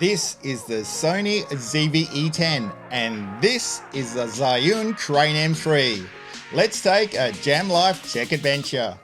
This is the Sony ZV-E10 and this is the Zhiyun Crane M3. Let's take a Jam Life tech adventure.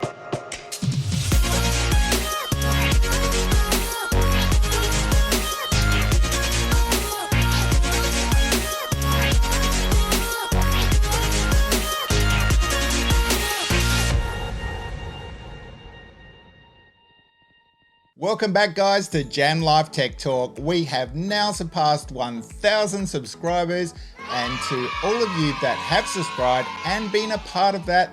Welcome back guys to Jam Life Tech Talk. We have now surpassed 1,000 subscribers, and to all of you that have subscribed and been a part of that,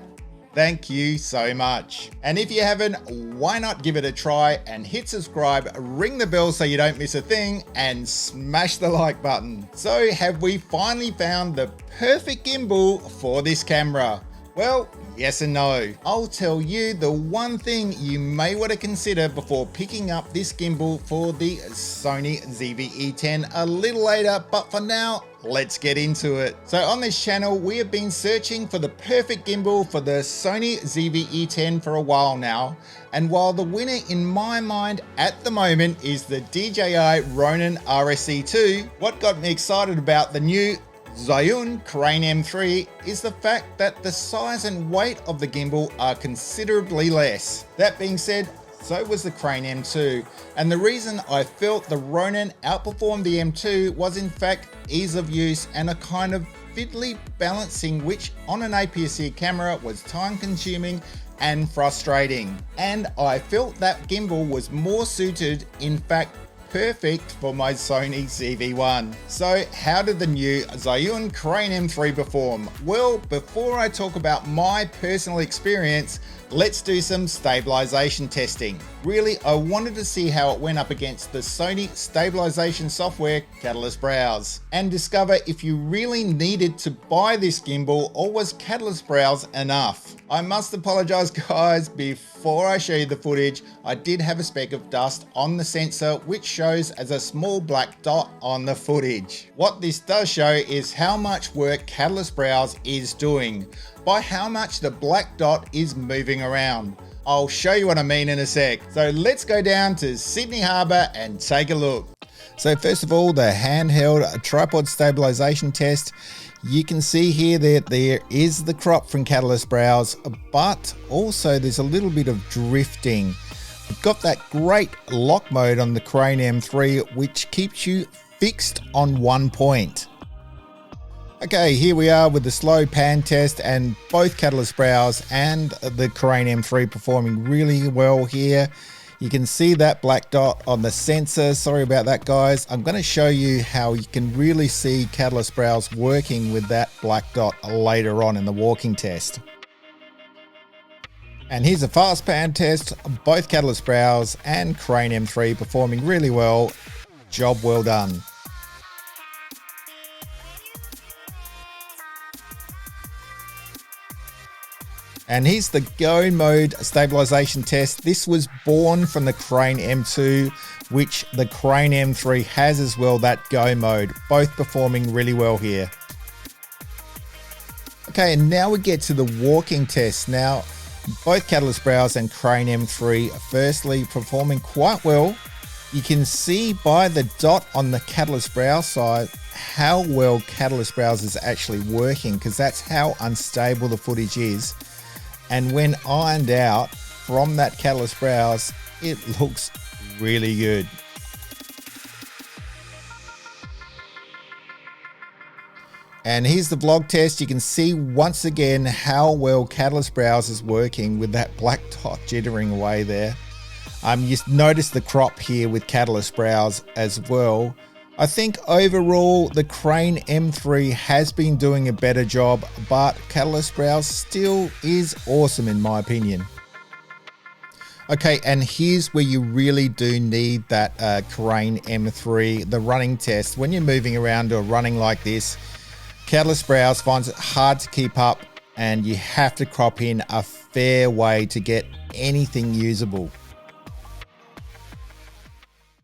thank you so much. And if you haven't, why not give it a try and hit subscribe, ring the bell so you don't miss a thing, and smash the like button. So have we finally found the perfect gimbal for this camera? Well, yes and no. I'll tell you the one thing you may want to consider before picking up this gimbal for the Sony ZV-E10 a little later, but for now, let's get into it. So on this channel, we have been searching for the perfect gimbal for the Sony ZV-E10 for a while now. And while the winner in my mind at the moment is the DJI Ronin RSC2, what got me excited about the new Zhiyun Crane M3 is the fact that the size and weight of the gimbal are considerably less. That being said, so was the Crane M2, and the reason I felt the Ronin outperformed the M2 was in fact ease of use and a kind of fiddly balancing, which on an APS-C camera was time consuming and frustrating. And I felt that gimbal was more suited, in fact perfect, for my Sony ZV-1. So how did the new Zhiyun Crane M3 perform? Well, before I talk about my personal experience, let's do some stabilization testing. Really, I wanted to see how it went up against the Sony stabilization software Catalyst Browse, and discover if you really needed to buy this gimbal or was Catalyst Browse enough. I must apologize guys, before I show you the footage, I did have a speck of dust on the sensor which shows as a small black dot on the footage. What this does show is how much work Catalyst Browse is doing, by how much the black dot is moving around. I'll show you what I mean in a sec. So let's go down to Sydney Harbour and take a look. So first of all, the handheld tripod stabilization test. You can see here that there is the crop from Catalyst Browse, but also there's a little bit of drifting. We've got that great lock mode on the Crane M3, which keeps you fixed on one point. Okay, here we are with the slow pan test, and both Catalyst Browse and the Crane M3 performing really well here. You can see that black dot on the sensor. Sorry about that guys. I'm going to show you how you can really see Catalyst Browse working with that black dot later on in the walking test. And here's a fast pan test. Both Catalyst Browse and Crane M3 performing really well. Job well done. And here's the go mode stabilization test. This was born from the Crane M2, which the Crane M3 has as well, that go mode, both performing really well here. Okay, and now we get to the walking test. Now, both Catalyst Browse and Crane M3 firstly performing quite well. You can see by the dot on the Catalyst Browse side how well Catalyst Browse is actually working, because that's how unstable the footage is. And when ironed out from that Catalyst Browse, it looks really good. And here's the vlog test. You can see once again how well Catalyst Browse is working with that black dot jittering away there. You notice the crop here with Catalyst Browse as well. I think overall the Crane M3 has been doing a better job, but Catalyst Browse still is awesome in my opinion. Okay, and here's where you really do need that Crane M3, the running test. When you're moving around or running like this, Catalyst Browse finds it hard to keep up, and you have to crop in a fair way to get anything usable.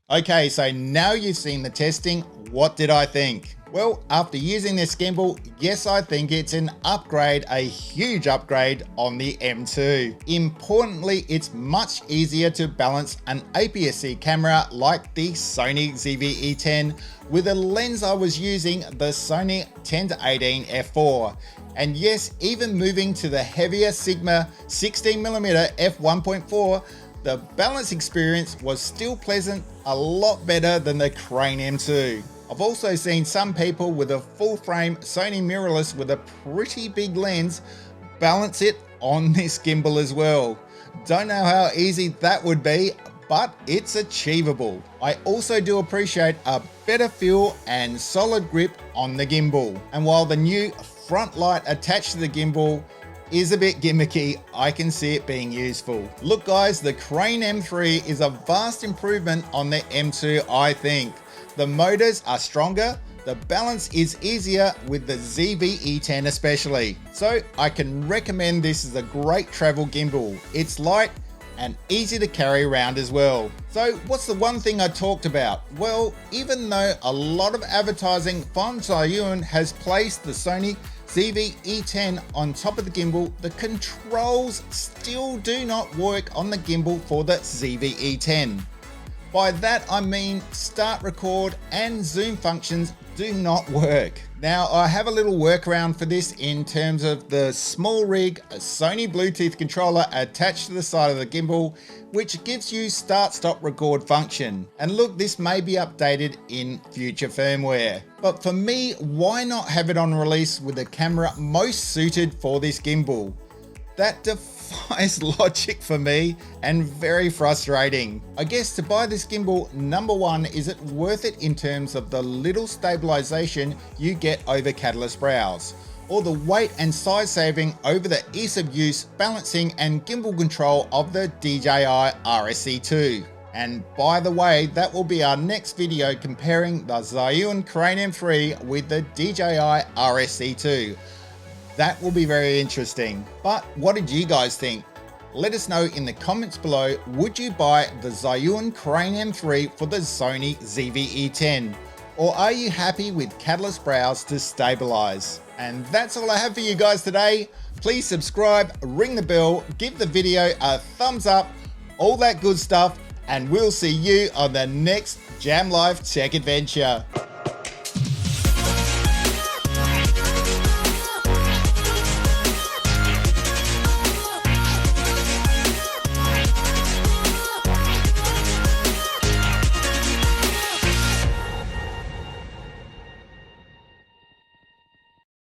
Okay, so now you've seen the testing, what did I think? Well, after using this gimbal, yes, I think it's an upgrade, a huge upgrade on the M2. Importantly, it's much easier to balance an APS-C camera like the Sony ZV-E10 with a lens I was using, the Sony 10-18 f4. And yes, even moving to the heavier Sigma 16mm f1.4, the balance experience was still pleasant, a lot better than the Crane M2. I've also seen some people with a full frame Sony mirrorless with a pretty big lens balance it on this gimbal as well. Don't know how easy that would be, but it's achievable. I also do appreciate a better feel and solid grip on the gimbal. And while the new front light attached to the gimbal is a bit gimmicky, I can see it being useful. Look guys, the Crane M3 is a vast improvement on the M2, I think. The motors are stronger, the balance is easier with the ZV-E10 especially. So I can recommend this as a great travel gimbal. It's light and easy to carry around as well. So what's the one thing I talked about? Well, even though a lot of advertising from Zhiyun has placed the Sony ZV-E10 on top of the gimbal, the controls still do not work on the gimbal for the ZV-E10. By that I mean start, record and zoom functions do not work. Now I have a little workaround for this in terms of the SmallRig Sony Bluetooth controller attached to the side of the gimbal, which gives you start, stop, record function. And look, this may be updated in future firmware. But for me, why not have it on release with the camera most suited for this gimbal? That defies logic for me and very frustrating. I guess to buy this gimbal, number one, is it worth it in terms of the little stabilisation you get over Catalyst browse, or the weight and size saving over the ease of use, balancing and gimbal control of the DJI RSC2. And by the way, that will be our next video comparing the Zhiyun Crane M3 with the DJI RSC2. That will be very interesting. But what did you guys think? Let us know in the comments below. Would you buy the Zhiyun Crane M3 for the Sony ZV-E10? Or are you happy with Catalyst browse to stabilize? And that's all I have for you guys today. Please subscribe, ring the bell, give the video a thumbs up, all that good stuff, and we'll see you on the next Jam Life Tech Adventure.